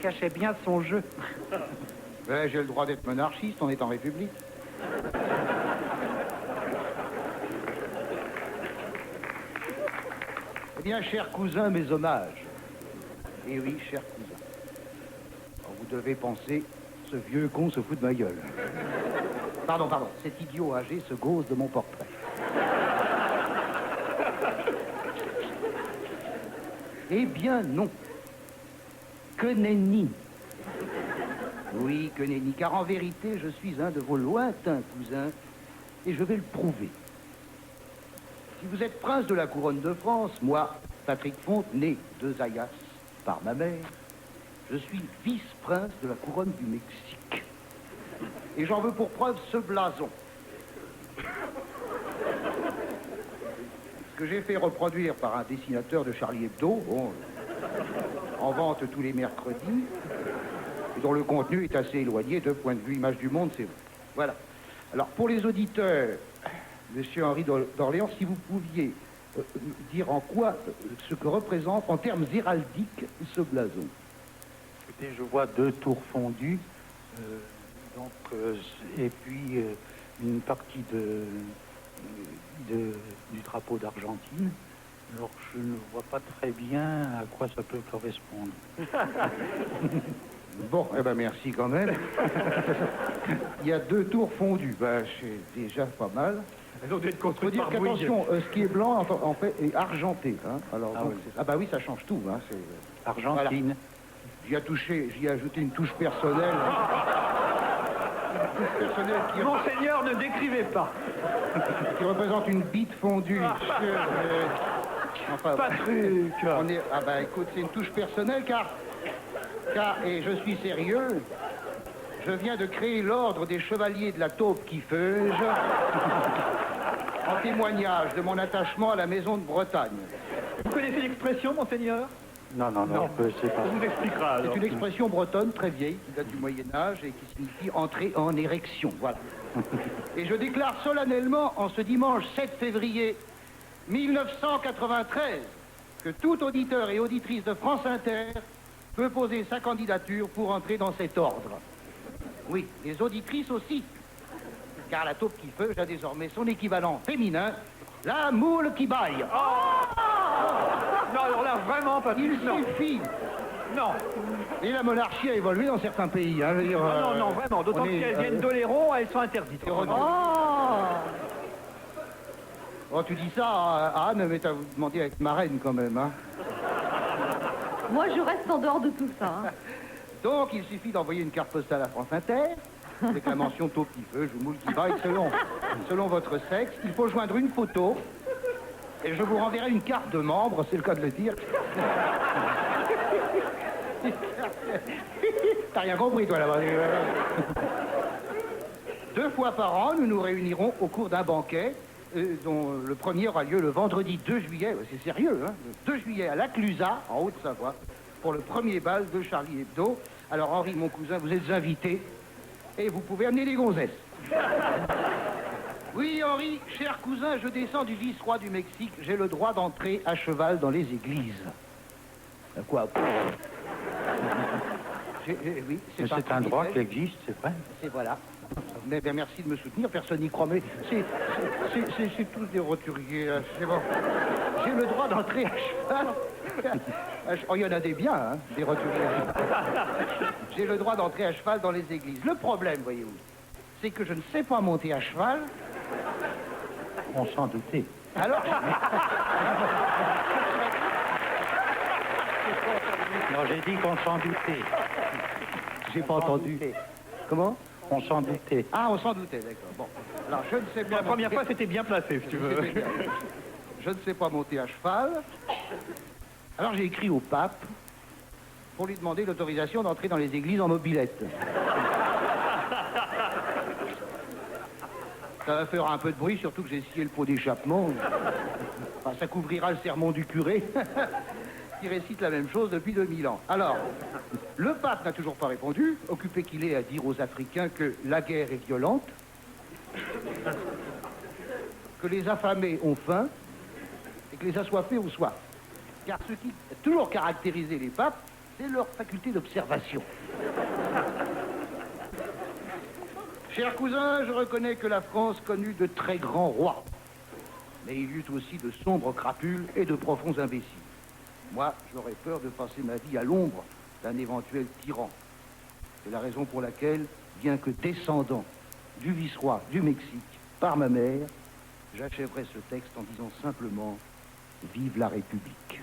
cachait bien son jeu. Ouais, j'ai le droit d'être monarchiste, on est en République. Eh bien, cher cousin, mes hommages. Eh oui, cher cousin. Alors, vous devez penser, ce vieux con se fout de ma gueule. Pardon, cet idiot âgé se gauze de mon portrait. Eh bien, non. Que nenni. Oui, que nenni, car en vérité, je suis un de vos lointains cousins, et je vais le prouver. Si vous êtes prince de la couronne de France, moi, Patrick Fonte, né de Zayas par ma mère, je suis vice-prince de la couronne du Mexique. Et j'en veux pour preuve ce blason. Que j'ai fait reproduire par un dessinateur de Charlie Hebdo, bon, en vente tous les mercredis, et dont le contenu est assez éloigné de point de vue image du monde, c'est vrai. Voilà. Alors, pour les auditeurs, Monsieur Henri d'Orléans, si vous pouviez dire en quoi ce que représente, en termes héraldiques, ce blason. Écoutez, je vois 2 tours fondues, et puis une partie du drapeau d'Argentine. Alors, je ne vois pas très bien à quoi ça peut correspondre. Bon, eh ben merci quand même. Il y a 2 tours fondues, ben, c'est déjà pas mal. Elles ont dû être construites Faut dire par Bouygues. qu'attention, ce qui est blanc, en fait, est argenté. Hein. Alors, Ah donc, oui. bah oui, ça change tout. Hein. Argentine. Voilà. J'y ai ajouté une touche personnelle. Une touche personnelle Monseigneur, ne décrivez pas. qui représente une bite fondue. Enfin, Patrick. Ah bah écoute, c'est une touche personnelle car, et je suis sérieux, je viens de créer l'ordre des chevaliers de la taupe qui feuge en témoignage de mon attachement à la maison de Bretagne. Vous connaissez l'expression, Monseigneur? Non, je sais pas. On vous expliquera alors. C'est une expression bretonne très vieille qui date du Moyen-Âge et qui signifie entrer en érection. Voilà. Et je déclare solennellement en ce dimanche 7 février 1993 que tout auditeur et auditrice de France Inter peut poser sa candidature pour entrer dans cet ordre. Oui, les auditrices aussi. Car la taupe qui feuge a désormais son équivalent féminin, la moule qui baille. Non, alors là, vraiment, Patrick, Il non. suffit. Non. Et la monarchie a évolué dans certains pays. Hein, je veux dire, Non, vraiment. D'autant on est, qu'elles viennent d'Oléron, elles sont interdites. Oh, tu dis ça à Anne, mais t'as demandé avec ma reine quand même. Hein. Moi, je reste en dehors de tout ça. Hein. Donc, il suffit d'envoyer une carte postale à France Inter, avec la mention taupe qui feuge ou moule qui baille, selon votre sexe. Il faut joindre une photo, et je vous renverrai une carte de membre, c'est le cas de le dire. T'as rien compris, toi, là-bas. 2 fois par an, nous nous réunirons au cours d'un banquet, dont le premier aura lieu le vendredi 2 juillet, c'est sérieux, hein, le 2 juillet à la Clusaz, en Haute-Savoie, pour le premier bal de Charlie Hebdo. Alors, Henri, mon cousin, vous êtes invité, et vous pouvez amener les gonzesses. Oui, Henri, cher cousin, je descends du vice-roi du Mexique, j'ai le droit d'entrer à cheval dans les églises. Quoi? Oui, Mais c'est un droit qui existe, c'est vrai. C'est voilà. Mais bien, merci de me soutenir, personne n'y croit, mais c'est tous des roturiers, c'est bon. J'ai le droit d'entrer à cheval. Oh, il y en a des biens, hein, des roturiers. J'ai le droit d'entrer à cheval dans les églises. Le problème, voyez-vous, c'est que je ne sais pas monter à cheval. On s'en doutait. Alors, Non, j'ai dit qu'on s'en doutait. j'ai pas entendu. Comment? On s'en doutait. Ah, on s'en doutait, d'accord. Bon. Alors, je ne sais pas. La première fois, c'était bien placé, si tu veux. Je ne sais pas monter à cheval. Alors, j'ai écrit au pape pour lui demander l'autorisation d'entrer dans les églises en mobilette. Ça va faire un peu de bruit, surtout que j'ai scié le pot d'échappement. Enfin, ça couvrira le sermon du curé, qui récite la même chose depuis 2000 ans. Alors, le pape n'a toujours pas répondu, occupé qu'il est à dire aux Africains que la guerre est violente, que les affamés ont faim, et que les assoiffés ont soif. Car ce qui a toujours caractérisé les papes, C'est leur faculté d'observation. Chers cousins, je reconnais que la France connut de très grands rois. Mais il y eut aussi de sombres crapules et de profonds imbéciles. Moi, j'aurais peur de passer ma vie à l'ombre d'un éventuel tyran. C'est la raison pour laquelle, bien que descendant du vice-roi du Mexique par ma mère, j'achèverai ce texte en disant simplement « Vive la République ».